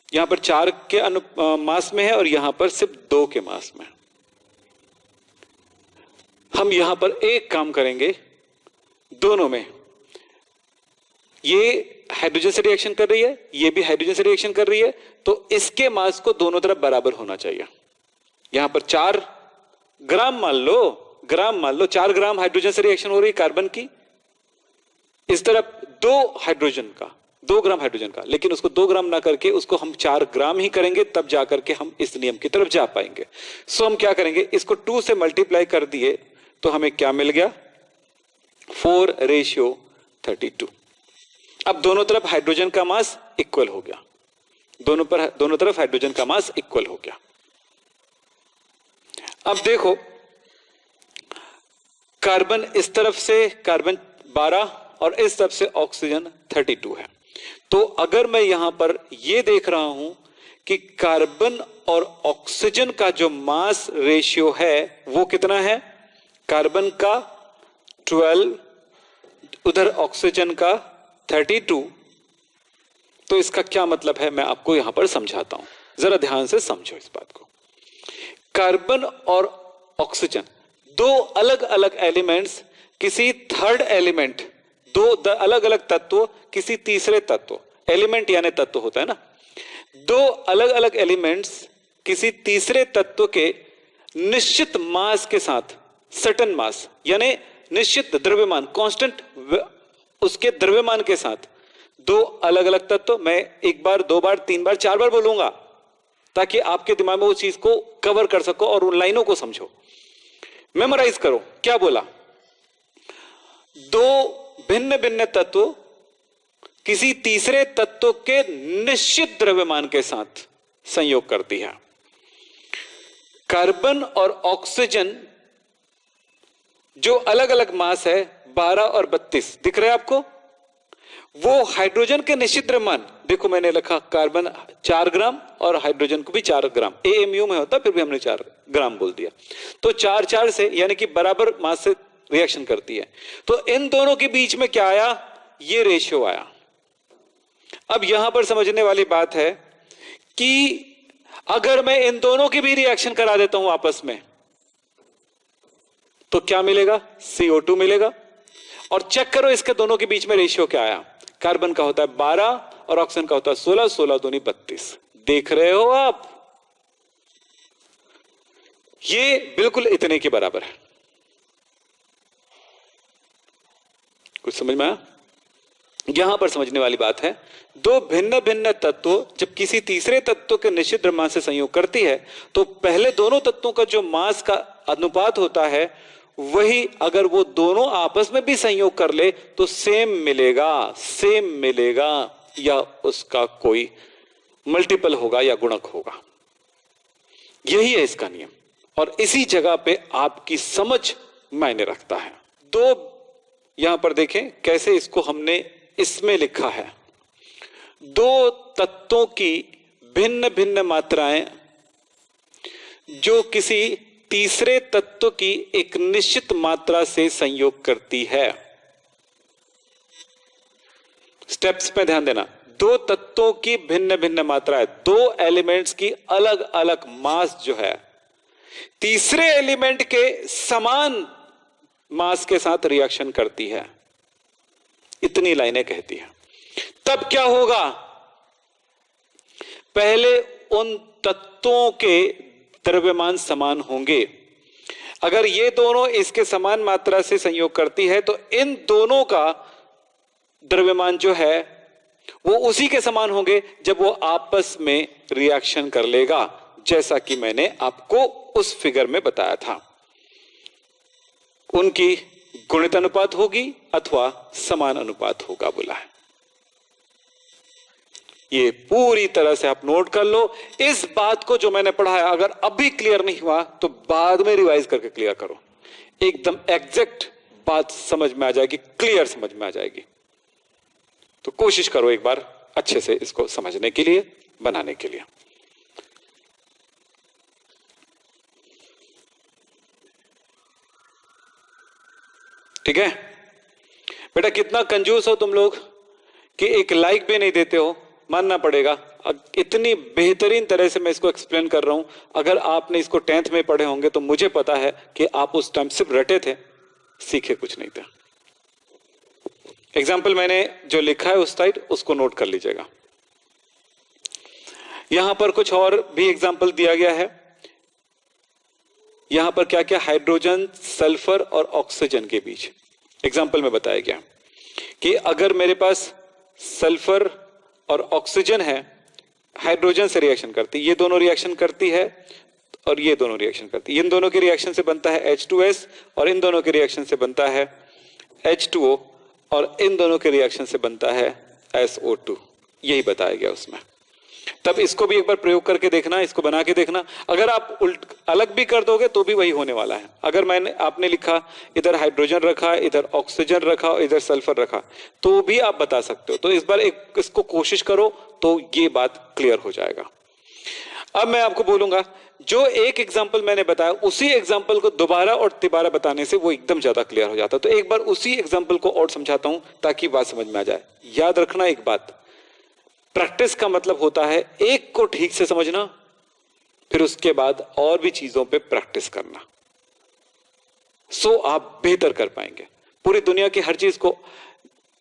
यहां पर 4 के मास में है और यहां पर सिर्फ 2 के मास में। हम यहां पर एक काम करेंगे, दोनों में ये हाइड्रोजन से रिएक्शन कर रही है, ये भी हाइड्रोजन से रिएक्शन कर रही है, तो इसके मास को दोनों तरफ बराबर होना चाहिए। यहां पर 4 ग्राम मान लो 4 ग्राम हाइड्रोजन से रिएक्शन हो रही है कार्बन की, इस तरफ 2 हाइड्रोजन का, 2 ग्राम हाइड्रोजन का, लेकिन उसको 2 ग्राम ना करके उसको हम 4 ग्राम ही करेंगे, तब जाकर के हम इस नियम की तरफ जा पाएंगे। सो हम क्या करेंगे, इसको 2 से मल्टीप्लाई कर दिए तो हमें क्या मिल गया? 4:32। अब दोनों तरफ हाइड्रोजन का मास इक्वल हो गया, दोनों तरफ हाइड्रोजन का मास इक्वल हो गया। अब देखो, कार्बन इस तरफ से कार्बन 12 और इस तरफ से ऑक्सीजन 32 है। तो अगर मैं यहां पर यह देख रहा हूं कि कार्बन और ऑक्सीजन का जो मास रेशियो है वो कितना है? कार्बन का 12, उधर ऑक्सीजन का 32। तो इसका क्या मतलब है मैं आपको यहां पर समझाता हूं, जरा ध्यान से समझो इस बात को। कार्बन और ऑक्सीजन दो अलग अलग एलिमेंट्स किसी थर्ड एलिमेंट, दो अलग अलग तत्व किसी तीसरे तत्व, एलिमेंट यानी तत्व होता है ना, दो अलग अलग एलिमेंट्स किसी तीसरे तत्व के निश्चित मास के साथ, सर्टेन मास यानी निश्चित द्रव्यमान, कांस्टेंट उसके द्रव्यमान के साथ दो अलग अलग तत्व, मैं एक बार, दो बार, तीन बार, चार बार बोलूंगा ताकि आपके दिमाग में वो चीज को कवर कर सको और उन लाइनों को समझो, मेमोराइज करो। क्या बोला? दो भिन्न भिन्न तत्व किसी तीसरे तत्व के निश्चित द्रव्यमान के साथ संयोग करती है। कार्बन और ऑक्सीजन जो अलग अलग मास है 12 और 32 दिख रहे हैं आपको, वो हाइड्रोजन के निश्चित द्रव्यमान, देखो मैंने लिखा कार्बन 4 ग्राम और हाइड्रोजन को भी 4 ग्राम, एएमयू में होता फिर भी हमने 4 ग्राम बोल दिया, तो 4 से यानी कि बराबर मास से रिएक्शन करती है। तो इन दोनों के बीच में क्या आया? ये रेशियो आया। अब यहां पर समझने वाली बात है कि अगर मैं इन दोनों की भी रिएक्शन करा देता हूं आपस में तो क्या मिलेगा? CO2 मिलेगा। और चेक करो इसके दोनों के बीच में रेशियो क्या आया। कार्बन का होता है 12 और ऑक्सीजन का होता है 16, 16 दूनी 32। देख रहे हो आप, ये बिल्कुल इतने के बराबर है। कुछ समझ में आया? यहां पर समझने वाली बात है, दो भिन्न भिन्न तत्व जब किसी तीसरे तत्व के निश्चित द्रव्यमान से संयोग करती है तो पहले दोनों तत्वों का जो मास का अनुपात होता है वही अगर वो दोनों आपस में भी संयोग कर ले तो सेम मिलेगा या उसका कोई मल्टीपल होगा या गुणक होगा। यही है इसका नियम और इसी जगह पे आपकी समझ मायने रखता है। दो यहां पर देखें कैसे इसको हमने इसमें लिखा है, दो तत्वों की भिन्न भिन्न मात्राएं जो किसी तीसरे तत्व की एक निश्चित मात्रा से संयोग करती है। स्टेप्स पे ध्यान देना, दो तत्वों की भिन्न भिन्न मात्राएं, दो एलिमेंट्स की अलग अलग मास जो है तीसरे एलिमेंट के समान मास के साथ रिएक्शन करती है, इतनी लाइनें कहती है। तब क्या होगा? पहले उन तत्वों के द्रव्यमान समान होंगे। अगर ये दोनों इसके समान मात्रा से संयोग करती है तो इन दोनों का द्रव्यमान जो है वो उसी के समान होंगे जब वो आपस में रिएक्शन कर लेगा, जैसा कि मैंने आपको उस फिगर में बताया था। उनकी गुणित अनुपात होगी अथवा समान अनुपात होगा बोला है। ये पूरी तरह से आप नोट कर लो। इस बात को जो मैंने पढ़ा है अगर अभी क्लियर नहीं हुआ तो बाद में रिवाइज करके क्लियर करो, एकदम एग्जैक्ट बात समझ में आ जाएगी, क्लियर समझ में आ जाएगी। तो कोशिश करो एक बार अच्छे से इसको समझने के लिए, बनाने के लिए। ठीक है बेटा, कितना कंजूस हो तुम लोग कि एक लाइक भी नहीं देते हो, मानना पड़ेगा। इतनी बेहतरीन तरह से मैं इसको एक्सप्लेन कर रहा हूं, अगर आपने इसको 10th में पढ़े होंगे तो मुझे पता है कि आप उस टाइम सिर्फ रटे थे, सीखे कुछ नहीं थे। एग्जाम्पल मैंने जो लिखा है उस साइड उसको नोट कर लीजिएगा। यहां पर कुछ और भी एग्जाम्पल दिया गया है। यहां पर क्या क्या, हाइड्रोजन, सल्फर और ऑक्सीजन के बीच एग्जाम्पल में बताया गया कि अगर मेरे पास सल्फर और ऑक्सीजन है, हाइड्रोजन से रिएक्शन करती, ये दोनों रिएक्शन करती है और ये दोनों रिएक्शन करती है। इन दोनों के रिएक्शन से बनता है H2S और इन दोनों के रिएक्शन से बनता है H2O और इन दोनों के रिएक्शन से बनता है SO2। यही बताया गया उसमें। तब इसको भी एक बार प्रयोग करके देखना, इसको बना के देखना। अगर आप अलग भी कर दोगे तो भी वही होने वाला है। अगर आपने लिखा इधर हाइड्रोजन रखा, इधर ऑक्सीजन रखा और इधर सल्फर रखा तो भी आप बता सकते हो। तो इस बार इसको कोशिश करो तो ये बात क्लियर हो जाएगा। अब मैं आपको बोलूंगा, जो एक एग्जाम्पल मैंने बताया उसी एग्जाम्पल को दोबारा और तिबारा बताने से वो एकदम ज्यादा क्लियर हो जाता है। तो एक बार उसी एग्जाम्पल को और समझाता हूं ताकि बात समझ में आ जाए। याद रखना एक बात, प्रैक्टिस का मतलब होता है एक को ठीक से समझना, फिर उसके बाद और भी चीजों पे प्रैक्टिस करना, सो आप बेहतर कर पाएंगे। पूरी दुनिया की हर चीज को,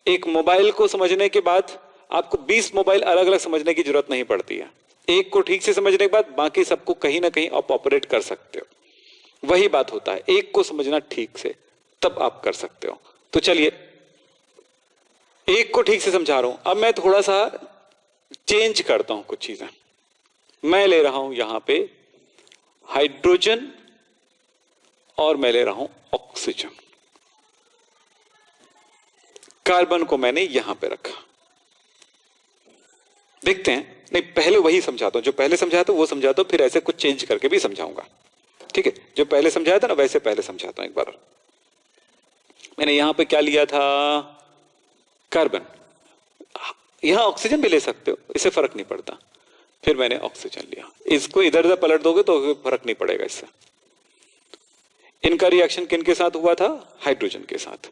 एक मोबाइल को समझने के बाद आपको 20 मोबाइल अलग अलग समझने की जरूरत नहीं पड़ती है। एक को ठीक से समझने के बाद बाकी सबको कहीं ना कहीं आप ऑपरेट कर सकते हो। वही बात होता है, एक को समझना ठीक से, तब आप कर सकते हो। तो चलिए, एक को ठीक से समझा रहा हूं, अब मैं थोड़ा सा चेंज करता हूं कुछ चीजें। मैं ले रहा हूं यहां पे हाइड्रोजन और मैं ले रहा हूं ऑक्सीजन। कार्बन को मैंने यहां पे रखा। देखते हैं, नहीं पहले वही समझाता हूं, जो पहले समझाया था वो समझाता हूं, फिर ऐसे कुछ चेंज करके भी समझाऊंगा। ठीक है, जो पहले समझाया था ना वैसे पहले समझाता हूं एक बार। मैंने यहां पे क्या लिया था, कार्बन। यहां ऑक्सीजन भी ले सकते हो, इससे फर्क नहीं पड़ता। फिर मैंने ऑक्सीजन लिया, इसको इधर उधर पलट दोगे तो फर्क नहीं पड़ेगा इससे। इनका रिएक्शन किन के साथ हुआ था, हाइड्रोजन के साथ।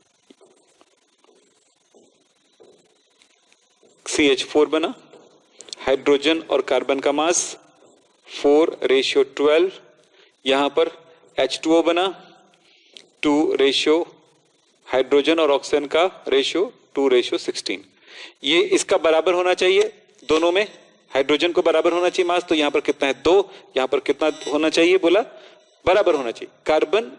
CH4 बना, हाइड्रोजन और कार्बन का मास 4:12। यहां पर H2O बना, 2 हाइड्रोजन और ऑक्सीजन का रेशियो 2:16। ये इसका बराबर होना चाहिए, दोनों में हाइड्रोजन को बराबर होना चाहिए मास। तो यहां पर कितना है, 2। यहां पर कितना होना चाहिए, बोला बराबर होना चाहिए। कार्बन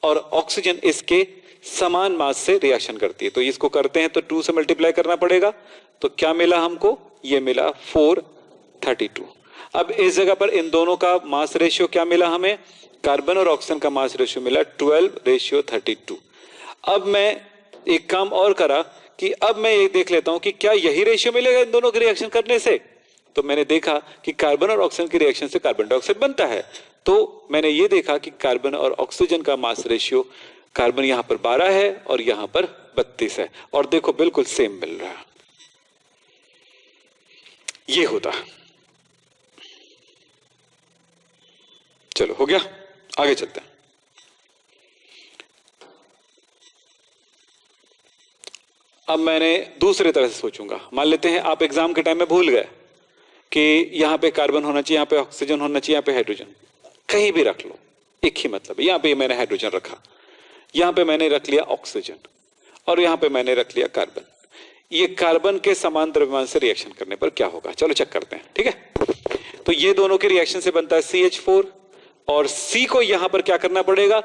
और ऑक्सीजन इसके समान मास से रिएक्शन करती है, तो इसको करते हैं तो 2 से मल्टीप्लाई करना पड़ेगा। तो क्या मिला हमको, ये मिला 4:32। अब इस जगह पर इन दोनों का मास रेशियो क्या मिला हमें, कार्बन और ऑक्सीजन का मास रेशियो मिला 12:32। अब मैं एक काम और करा कि अब मैं ये देख लेता हूं कि क्या यही रेशियो मिलेगा इन दोनों के रिएक्शन करने से। तो मैंने देखा कि कार्बन और ऑक्सीजन की रिएक्शन से कार्बन डाइऑक्साइड बनता है। तो मैंने ये देखा कि कार्बन और ऑक्सीजन का मास रेशियो, कार्बन यहां पर 12 है और यहां पर 32 है, और देखो बिल्कुल सेम मिल रहा है। ये होता। चलो हो गया, आगे चलते हैं। अब मैंने दूसरे तरह से सोचूंगा। मान लेते हैं आप एग्जाम के टाइम में भूल गए कि यहां पे कार्बन होना चाहिए, यहां पे ऑक्सीजन होना चाहिए, यहां पे हाइड्रोजन, कहीं भी रख लो, एक ही मतलब है। यहां पे मैंने हाइड्रोजन रखा, यहां पे मैंने रख लिया ऑक्सीजन, और यहां पे मैंने रख लिया कार्बन। ये कार्बन के समान द्रव्यमान से रिएक्शन करने पर क्या होगा, चलो चेक करते हैं। ठीक है, तो ये दोनों के रिएक्शन से बनता है CH4, और C को यहां पर क्या करना पड़ेगा,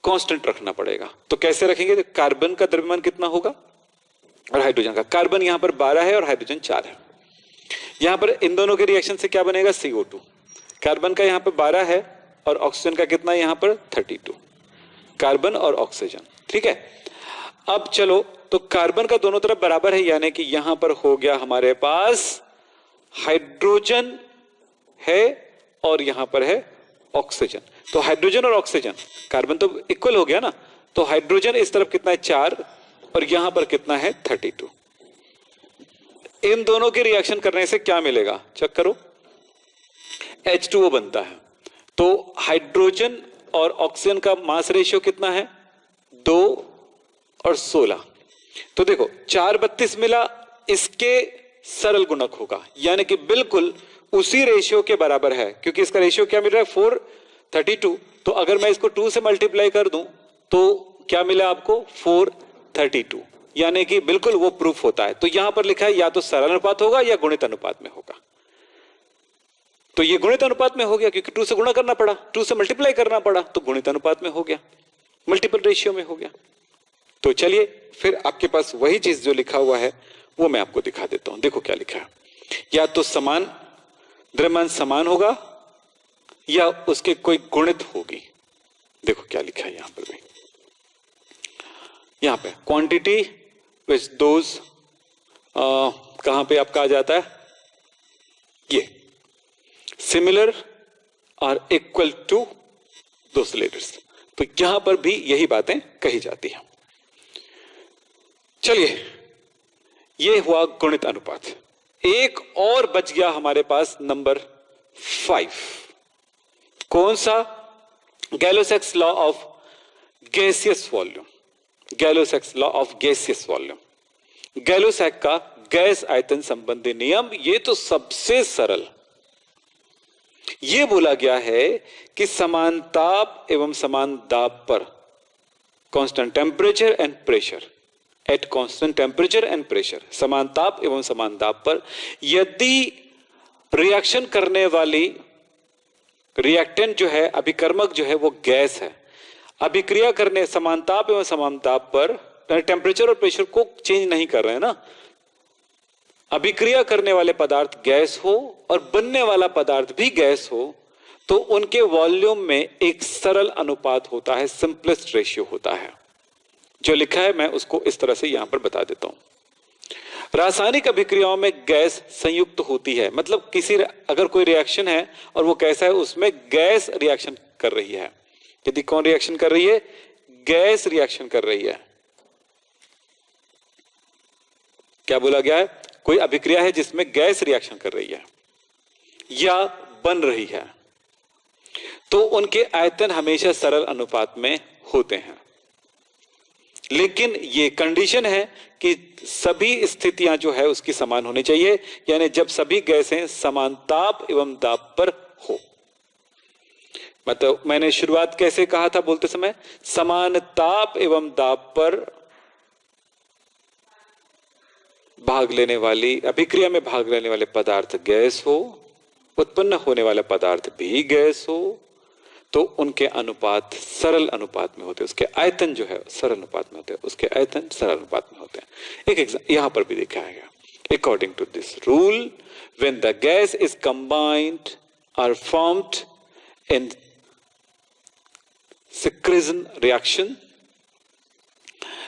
कांस्टेंट रखना पड़ेगा। तो कैसे रखेंगे, तो कार्बन का द्रव्यमान कितना होगा और हाइड्रोजन का, कार्बन यहां पर 12 है और हाइड्रोजन 4 है। यहां पर इन दोनों के रिएक्शन से क्या बनेगा, CO2। कार्बन का यहां पर 12 है और ऑक्सीजन का कितना, यहां पर 32, कार्बन और ऑक्सीजन। ठीक है, अब चलो, तो कार्बन का दोनों तरफ बराबर है, यानी कि यहां पर हो गया हमारे पास हाइड्रोजन है और यहां पर है ऑक्सीजन। तो हाइड्रोजन और ऑक्सीजन, कार्बन तो इक्वल हो गया ना, तो हाइड्रोजन इस तरफ कितना है 4 और यहां पर कितना है 32। इन दोनों के रिएक्शन करने से क्या मिलेगा, चेक करो, H2O बनता है। तो हाइड्रोजन और ऑक्सीजन का मास रेशियो कितना है, 2 और 16। तो देखो 4:32 मिला, इसके सरल गुणक होगा, यानी कि बिल्कुल उसी रेशियो के बराबर है, क्योंकि इसका रेशियो क्या मिल रहा है 4:32। तो अगर मैं इसको 2 से मल्टीप्लाई कर दूं तो क्या मिला आपको 4:32, यानी कि बिल्कुल वो प्रूफ होता है। तो यहां पर लिखा है या तो सरल अनुपात होगा या गुणित अनुपात में होगा। तो ये गुणित अनुपात में हो गया, क्योंकि 2 से गुणा करना पड़ा, 2 से मल्टीप्लाई करना पड़ा, तो गुणित अनुपात में हो गया, मल्टीपल रेशियो में हो गया। तो चलिए फिर आपके पास वही चीज जो लिखा हुआ है वो मैं आपको दिखा देता हूं। देखो क्या लिखा है, या तो समान द्रव्यमान समान होगा या उसके कोई गुणित होगी। देखो क्या लिखा है यहां पर भी, यहां पे क्वांटिटी विच दोज, कहां पे आपका आ जाता है, ये सिमिलर और इक्वल टू दोस लेटर्स। तो यहां पर भी यही बातें कही जाती हैं। चलिए, यह हुआ गुणित अनुपात। एक और बच गया हमारे पास नंबर 5। कौन सा? Gay Lussac's law of gaseous volume. Gay Lussac's law of gaseous volume, Gay Lussac का गैस आयतन संबंधी नियम। ये तो सबसे सरल। यह बोला गया है कि समान ताप एवं समान दाब पर, constant temperature and pressure, at constant temperature and pressure, समान ताप एवं समान दाब पर, यदि रिएक्शन करने वाली रिएक्टेंट जो है, अभिकर्मक जो है, वो गैस है, अभिक्रिया करने समान ताप एवं समान दाब पर, टेम्परेचर और प्रेशर को चेंज नहीं कर रहे हैं ना, अभिक्रिया करने वाले पदार्थ गैस हो और बनने वाला पदार्थ भी गैस हो, तो उनके वॉल्यूम में एक सरल अनुपात होता है, सिंपलेस्ट रेशियो होता है। जो लिखा है मैं उसको इस तरह से यहां पर बता देता हूं। रासायनिक अभिक्रियाओं में गैस संयुक्त होती है, मतलब किसी अगर कोई रिएक्शन है और वो कैसा है, उसमें गैस रिएक्शन कर रही है। यदि कौन रिएक्शन कर रही है? गैस रिएक्शन कर रही है। क्या बोला गया है? कोई अभिक्रिया है जिसमें गैस रिएक्शन कर रही है या बन रही है, तो उनके आयतन हमेशा सरल अनुपात में होते हैं। लेकिन ये कंडीशन है कि सभी स्थितियां जो है उसकी समान होनी चाहिए, यानी जब सभी गैसें समान ताप एवं दाब पर हो। मतलब मैंने शुरुआत कैसे कहा था बोलते समय? समान ताप एवं दाब पर भाग लेने वाली, अभिक्रिया में भाग लेने वाले पदार्थ गैस हो, उत्पन्न होने वाला पदार्थ भी गैस हो, तो उनके अनुपात सरल अनुपात में होते हैं। उसके आयतन जो है सरल अनुपात में होते हैं, उसके आयतन सरल अनुपात में होते हैं। एक यहां पर भी देखा है, according to this rule, when the gas is combined or formed in secretion reaction.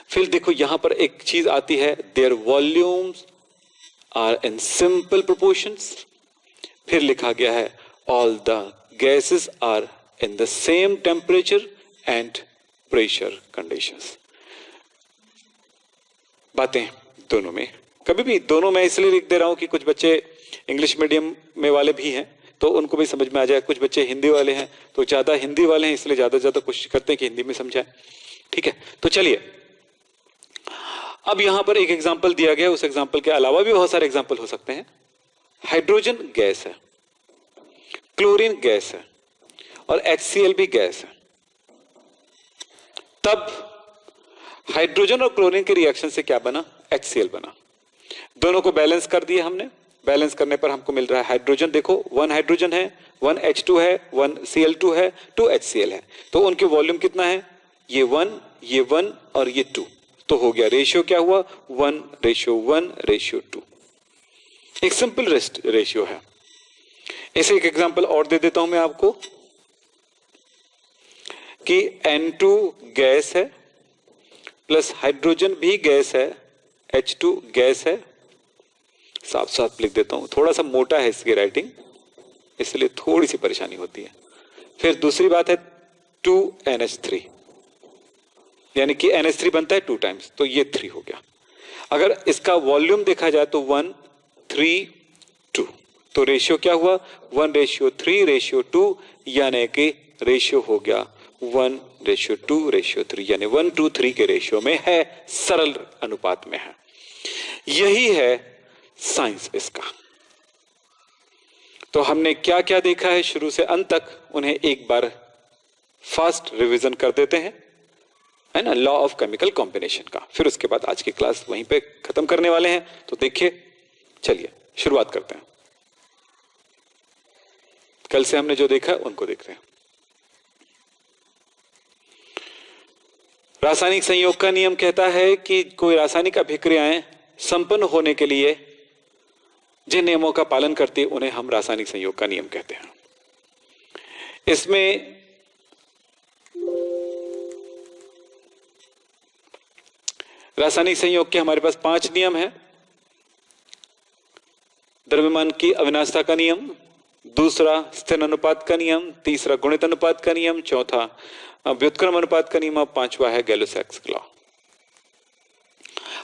फिर देखो यहां पर एक चीज आती है, their volumes are in simple proportions. फिर लिखा गया है all the gases are in the same temperature and pressure conditions। बातें दोनों में, कभी भी दोनों में इसलिए लिख दे रहा हूं कि कुछ बच्चे इंग्लिश मीडियम में वाले भी हैं तो उनको भी समझ में आ जाए, कुछ बच्चे हिंदी वाले हैं तो ज्यादा हिंदी वाले हैं इसलिए ज्यादा कोशिश करते हैं कि हिंदी में समझाएं। ठीक है, तो चलिए अब यहां पर एक एग्जांपल दिया गया, उस एग्जांपल के अलावा भी बहुत सारे एग्जांपल हो सकते हैं। हाइड्रोजन गैस है, क्लोरीन गैस है और HCl भी गैस है। तब हाइड्रोजन और क्लोरीन के रिएक्शन से क्या बना? HCl बना। दोनों को बैलेंस कर दिए हमने, बैलेंस करने पर हमको मिल रहा है हाइड्रोजन, देखो 1 हाइड्रोजन है, 1 H2 है, 1 Cl2 है, 2 HCl है, तो उनके वॉल्यूम कितना है? ये 1 और ये 2, तो हो गया रेशियो क्या हुआ? 1:1:2। एक सिंपल रेशियो है। ऐसे एक एग्जांपल और दे देता हूं मैं आपको कि N2 गैस है प्लस हाइड्रोजन भी गैस है, H2 गैस है। साफ साफ लिख देता हूं, थोड़ा सा मोटा है इसकी राइटिंग इसलिए थोड़ी सी परेशानी होती है। फिर दूसरी बात है 2NH3, यानी कि NH3 बनता है 2 टाइम्स, तो ये 3 हो गया। अगर इसका वॉल्यूम देखा जाए तो 1, 3, 2, तो रेशियो क्या हुआ? 1:3:2, यानी कि रेशियो हो गया 1:2:3, यानी 1:3 के रेशियो में है, सरल अनुपात में है। यही है साइंस इसका। तो हमने क्या क्या देखा है शुरू से अंत तक, उन्हें एक बार फास्ट रिवीजन कर देते हैं, है ना, लॉ ऑफ केमिकल कॉम्बिनेशन का। फिर उसके बाद आज की क्लास वहीं पे खत्म करने वाले हैं। तो देखिए, चलिए शुरुआत करते हैं। कल से हमने जो देखा उनको देखते हैं। रासायनिक संयोग का नियम कहता है कि कोई रासायनिक अभिक्रियाएं संपन्न होने के लिए जिन नियमों का पालन करती है उन्हें हम रासायनिक संयोग का नियम कहते हैं। इसमें रासायनिक संयोग के हमारे पास 5 नियम हैं। द्रव्यमान की अविनाशता का नियम, दूसरा स्थिर अनुपात का नियम, तीसरा गुणित अनुपात का नियम, चौथा व्युत्क्रम अनुपात का नियम, 5वां है गैलो-सैक्स लॉ।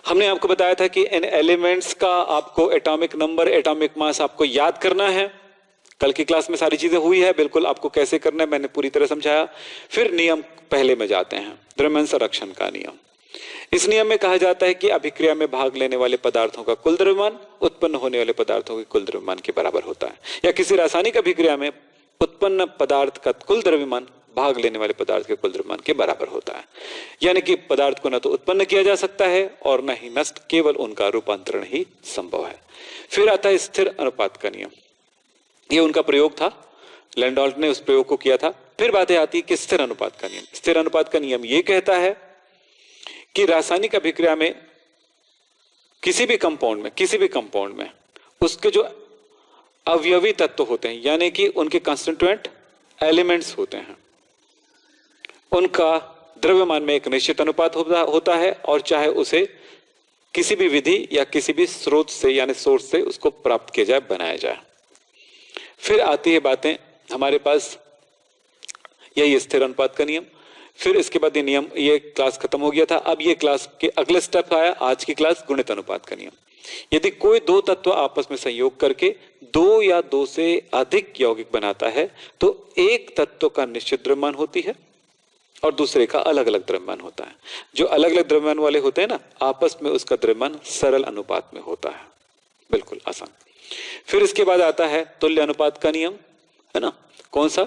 हमने आपको बताया था कि इन एलिमेंट्स का आपको एटॉमिक नंबर, एटॉमिक मास आपको याद करना है। कल की क्लास में सारी चीजें हुई है, बिल्कुल आपको कैसे करना है मैंने पूरी तरह समझाया। फिर नियम पहले में जाते हैं, द्रव्यमान संरक्षण का नियम। इस नियम में कहा जाता है कि अभिक्रिया में भाग लेने वाले पदार्थों का कुल द्रव्यमान उत्पन्न होने वाले पदार्थों के कुल द्रव्यमान के बराबर होता है, या किसी रासायनिक अभिक्रिया में उत्पन्न पदार्थ का कुल द्रव्यमान भाग लेने वाले पदार्थ के कुल द्रव्यमान के बराबर होता है। यानी कि पदार्थ को न तो उत्पन्न किया जा सकता है और न ही नष्ट, केवल उनका रूपांतरण ही संभव है। फिर आता है स्थिर अनुपात का नियम। ये उनका प्रयोग था, लैंडॉल्ट ने उस प्रयोग को किया था। फिर बातें आती है कि स्थिर अनुपात का नियम। स्थिर अनुपात का नियम ये कहता है कि रासायनिक अभिक्रिया में किसी भी कंपाउंड में उसके जो अवयवी तत्व होते हैं, यानी कि उनके कंस्टिट्यूएंट एलिमेंट्स होते हैं, उनका द्रव्यमान में एक निश्चित अनुपात होता है, और चाहे उसे किसी भी विधि या किसी भी स्रोत से यानी सोर्स से उसको प्राप्त किया जाए, बनाया जाए। फिर आती है बातें हमारे पास, यही स्थिर अनुपात का नियम। फिर इसके बाद ये नियम, ये क्लास खत्म हो गया था। अब ये क्लास के अगले स्टेप आया आज की क्लास, गुणित अनुपात का नियम। यदि कोई दो तत्व आपस में संयोग करके दो या दो से अधिक यौगिक बनाता है तो एक तत्व का निश्चित द्रव्यमान होती है और दूसरे का अलग अलग द्रव्यमान होता है। जो अलग अलग द्रव्यमान वाले होते हैं ना, आपस में उसका द्रव्यमान सरल अनुपात में होता है, बिल्कुल आसान। फिर इसके बाद आता है तुल्य अनुपात का नियम, है ना। कौन सा?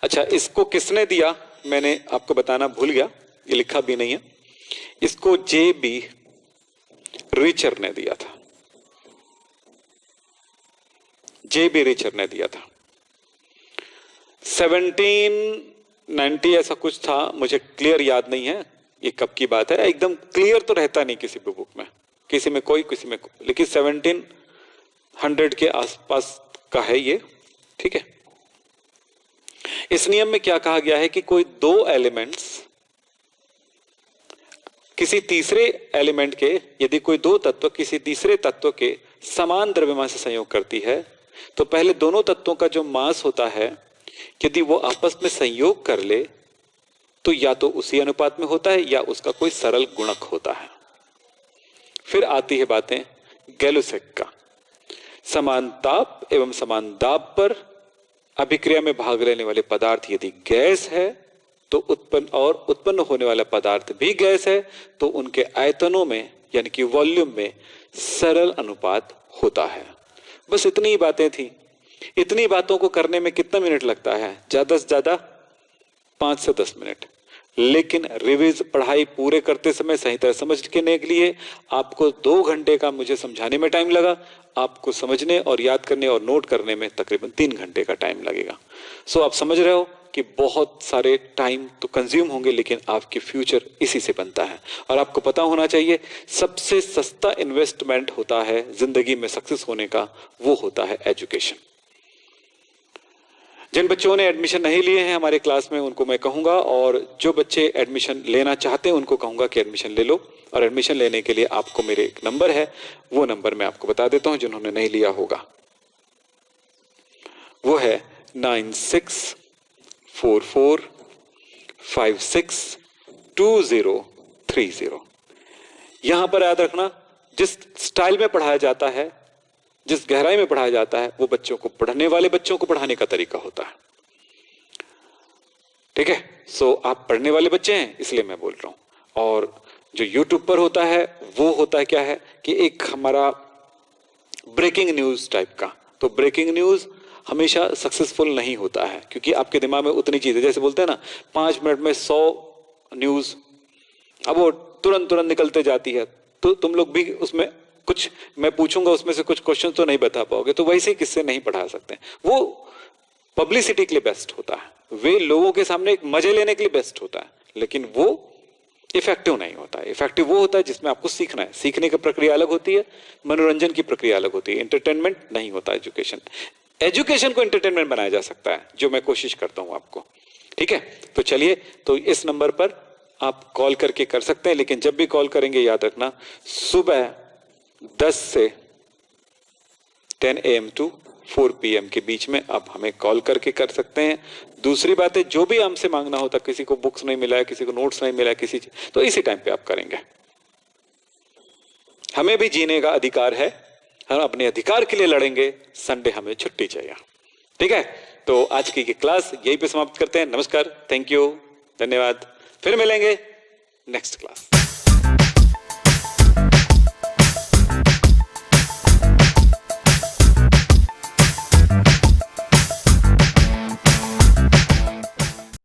अच्छा, इसको किसने दिया मैंने आपको बताना भूल गया, ये लिखा भी नहीं है। इसको J.B. रिचर ने दिया था, J.B. रिचर ने दिया था। 1790 ऐसा कुछ था, मुझे क्लियर याद नहीं है ये कब की बात है। एकदम क्लियर तो रहता नहीं किसी भी बुक में, किसी में कोई किसी में कोई, लेकिन 1700 के आसपास का है ये, ठीक है। इस नियम में क्या कहा गया है कि कोई दो एलिमेंट्स किसी तीसरे एलिमेंट के, यदि कोई दो तत्व किसी तीसरे तत्व के समान द्रव्यमान से संयोग करती है तो पहले दोनों तत्वों का जो मास होता है, यदि वो आपस में संयोग कर ले तो या तो उसी अनुपात में होता है या उसका कोई सरल गुणक होता है। फिर आती है बातें गैलुसेक का। समान ताप एवं समान दाब पर अभिक्रिया में भाग लेने वाले पदार्थ यदि गैस है तो उत्पन्न होने वाला पदार्थ भी गैस है तो उनके आयतनों में यानी कि वॉल्यूम में सरल अनुपात होता है। बस इतनी ही बातें थी। इतनी बातों को करने में कितना मिनट लगता है? ज्यादा से ज्यादा 5 से 10 मिनट। लेकिन रिवीज पढ़ाई पूरे करते समय सही तरह समझने के लिए आपको 2 घंटे का मुझे समझाने में टाइम लगा, आपको समझने और याद करने और नोट करने में तकरीबन 3 घंटे का टाइम लगेगा। सो आप समझ रहे हो कि बहुत सारे टाइम तो कंज्यूम होंगे, लेकिन आपके फ्यूचर इसी से बनता है। और आपको पता होना चाहिए सबसे सस्ता इन्वेस्टमेंट होता है जिंदगी में सक्सेस होने का, वो होता है एजुकेशन। जिन बच्चों ने एडमिशन नहीं लिए हैं हमारे क्लास में उनको मैं कहूंगा, और जो बच्चे एडमिशन लेना चाहते हैं उनको कहूंगा कि एडमिशन ले लो। और एडमिशन लेने के लिए आपको मेरे एक नंबर है, वो नंबर मैं आपको बता देता हूं जिन्होंने नहीं लिया होगा। वो है 9644562030। यहां पर याद रखना, जिस स्टाइल में पढ़ाया जाता है, जिस गहराई में पढ़ाया जाता है, वो बच्चों को, पढ़ने वाले बच्चों को पढ़ाने का तरीका होता है, ठीक है। सो आप पढ़ने वाले बच्चे हैं इसलिए मैं बोल रहा हूं। और जो YouTube पर होता है वो होता है क्या है कि एक हमारा ब्रेकिंग न्यूज टाइप का। तो ब्रेकिंग न्यूज हमेशा सक्सेसफुल नहीं होता है, क्योंकि आपके दिमाग में उतनी चीजें, जैसे बोलते हैं ना 5 मिनट में 100 न्यूज, अब वो तुरंत तुरंत निकलते जाती है। तो तुम लोग भी उसमें कुछ मैं पूछूंगा, उसमें से कुछ क्वेश्चन तो नहीं बता पाओगे, तो वैसे ही किससे नहीं पढ़ा सकते। वो पब्लिसिटी के लिए बेस्ट होता है, वे लोगों के सामने एक मजे लेने के लिए बेस्ट होता है, लेकिन वो इफेक्टिव नहीं होता है। इफेक्टिव वो होता है जिसमें आपको सीखना है, सीखने की प्रक्रिया अलग होती है, मनोरंजन की प्रक्रिया अलग होती है। एंटरटेनमेंट नहीं होता एजुकेशन। एजुकेशन को एंटरटेनमेंट बनाया जा सकता है, जो मैं कोशिश करता हूं आपको, ठीक है। तो चलिए, तो इस नंबर पर आप कॉल करके कर सकते हैं, लेकिन जब भी कॉल करेंगे याद रखना सुबह 10 से 10 AM to 4 PM के बीच में आप हमें कॉल करके कर सकते हैं। दूसरी बात है, जो भी हमसे मांगना होता, किसी को बुक्स नहीं मिला है, किसी को नोट्स नहीं मिला है, किसी चीज, तो इसी टाइम पे आप करेंगे। हमें भी जीने का अधिकार है, हम अपने अधिकार के लिए लड़ेंगे, संडे हमें छुट्टी चाहिए। ठीक है, तो आज की क्लास यहीं पे समाप्त करते हैं। नमस्कार, थैंक यू, धन्यवाद, फिर मिलेंगे नेक्स्ट क्लास।